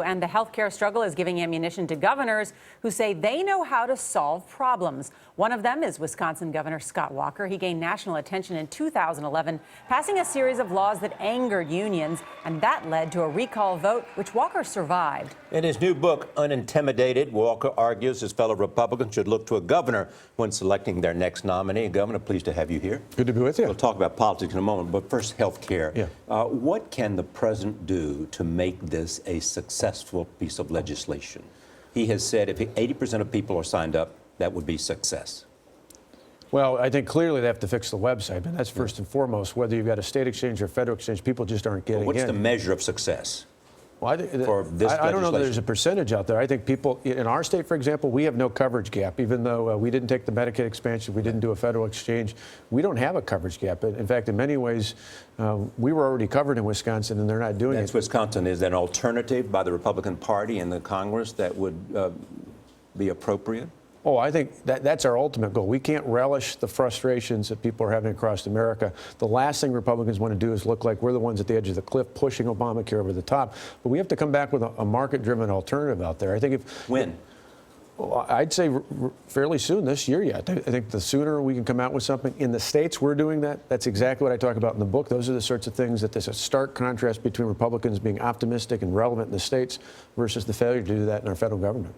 and the healthcare struggle is giving ammunition to governors who say they know how to solve problems. One of them is Wisconsin Governor Scott Walker. He gained national attention in 2011, passing a series of laws that angered unions, and that led to a recall vote, which Walker survived. In his new book, Unintimidated, Walker argues his fellow Republicans should look to a governor when selecting their next nominee. Governor, pleased to have you here. Good to be with you. We'll talk about politics in a moment, but first, health care. Yeah. What can the president do to make this a successful piece of legislation? He has said if 80% of people are signed up, that would be success. Well, I think clearly they have to fix the website, but that's first and foremost. Whether you've got a state exchange or federal exchange, people just aren't getting in. What's the measure of success? Well, I don't know that there's a percentage out there. I think people, in our state, for example, we have no coverage gap. Even though we didn't take the Medicaid expansion, we didn't do a federal exchange, we don't have a coverage gap. In fact, in many ways, we were already covered in Wisconsin, and they're not doing it. Wisconsin is an alternative by the Republican Party in the Congress that would be appropriate? Oh, I think that's our ultimate goal. We can't relish the frustrations that people are having across America. The last thing Republicans want to do is look like we're the ones at the edge of the cliff pushing Obamacare over the top. But we have to come back with a market-driven alternative out there. I think When? Well, I'd say fairly soon, this year yet. I think the sooner we can come out with something. In the states, we're doing that. That's exactly what I talk about in the book. Those are the sorts of things that there's a stark contrast between Republicans being optimistic and relevant in the states versus the failure to do that in our federal government.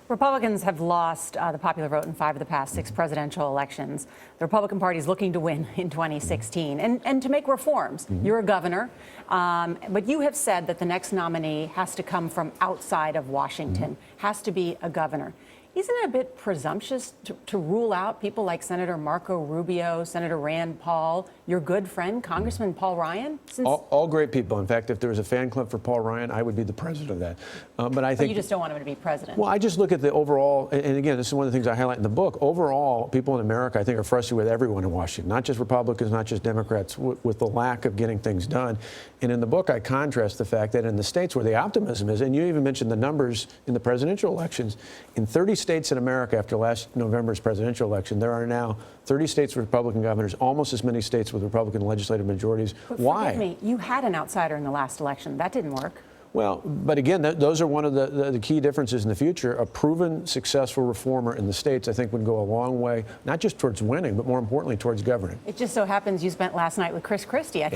Republicans have lost the popular vote in 5 of the past 6 presidential elections. The Republican Party is looking to win in 2016 and to make reforms. You're a governor, but you have said that the next nominee has to come from outside of Washington, has to be a governor. Isn't it a bit presumptuous to rule out people like Senator Marco Rubio, Senator Rand Paul, your good friend, Congressman Paul Ryan? All great people. In fact, if there was a fan club for Paul Ryan, I would be the president of that. But I think you just don't want him to be president. Well, I just look at the overall, and again, this is one of the things I highlight in the book. Overall, people in America, I think, are frustrated with everyone in Washington, not just Republicans, not just Democrats, with the lack of getting things done. And in the book, I contrast the fact that in the states where the optimism is, and you even mentioned the numbers in the presidential elections, in 30 states in America after last November's presidential election, there are now 30 states with Republican governors, almost as many states with Republican legislative majorities. But why? Forgive me, you had an outsider in the last election. That didn't work. Well, but again, those are one of the key differences in the future. A proven, successful reformer in the states, I think, would go a long way, not just towards winning, but more importantly, towards governing. It just so happens you spent last night with Chris Christie. I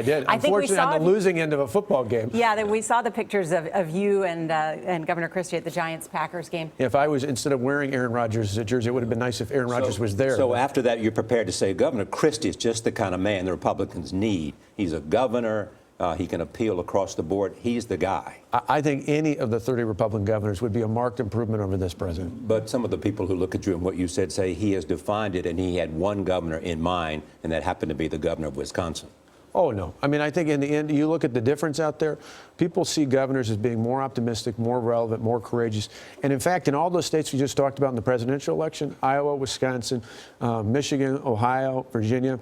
did. Unfortunately, on the losing end of a football game. Yeah, we saw the pictures of you and Governor Christie at the Giants-Packers game. If I was, instead of wearing Aaron Rodgers' jersey, it would have been nice if Aaron Rodgers was there. So after that, you're prepared to say Governor Christie is just the kind of man the Republicans need. He's a governor. He can appeal across the board. He's the guy. I think any of the 30 Republican governors would be a marked improvement over this president. But some of the people who look at you and what you said say he has defined it, and he had one governor in mind, and that happened to be the governor of Wisconsin. Oh, no. I mean, I think in the end, you look at the difference out there, people see governors as being more optimistic, more relevant, more courageous. And in fact, in all those states we just talked about in the presidential election, Iowa, Wisconsin, Michigan, Ohio, Virginia,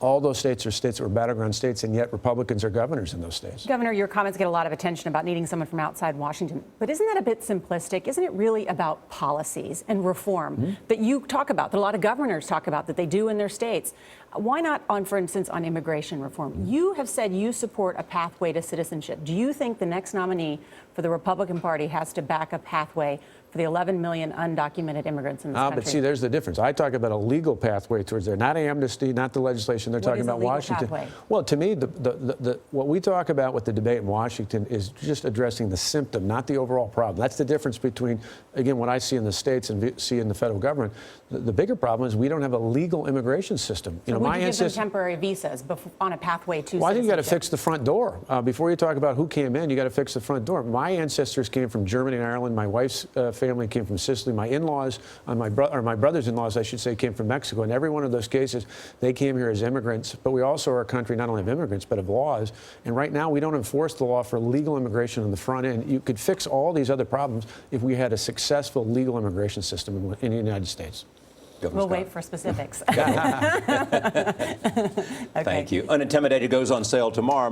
all those states are states that were battleground states, and yet Republicans are governors in those states. Governor, your comments get a lot of attention about needing someone from outside Washington. But isn't that a bit simplistic? Isn't it really about policies and reform that you talk about, that a lot of governors talk about, that they do in their states? Why not on, for instance, on immigration reform? You have said you support a pathway to citizenship. Do you think the next nominee for the Republican Party has to back a pathway for the 11 million undocumented immigrants in this country? But see, there's the difference. I talk about a legal pathway towards there, not amnesty, not the legislation. They're talking about Washington. Pathway? Well, to me, what we talk about with the debate in Washington is just addressing the symptom, not the overall problem. That's the difference between, again, what I see in the states and see in the federal government. The bigger problem is we don't have a legal immigration system. So would you give them temporary visas on a pathway to Well, I think you got to citizenship? fix the front door. Before you talk about who came in, you got to fix the front door. My ancestors came from Germany and Ireland. My wife's family came from Sicily. My in-laws, my brothers-in-laws, I should say, came from Mexico. In every one of those cases, they came here as immigrants. But we also are a country not only of immigrants, but of laws. And right now, we don't enforce the law for legal immigration on the front end. You could fix all these other problems if we had a successful legal immigration system in the United States. We'll wait for specifics. Thank you. Unintimidated goes on sale tomorrow.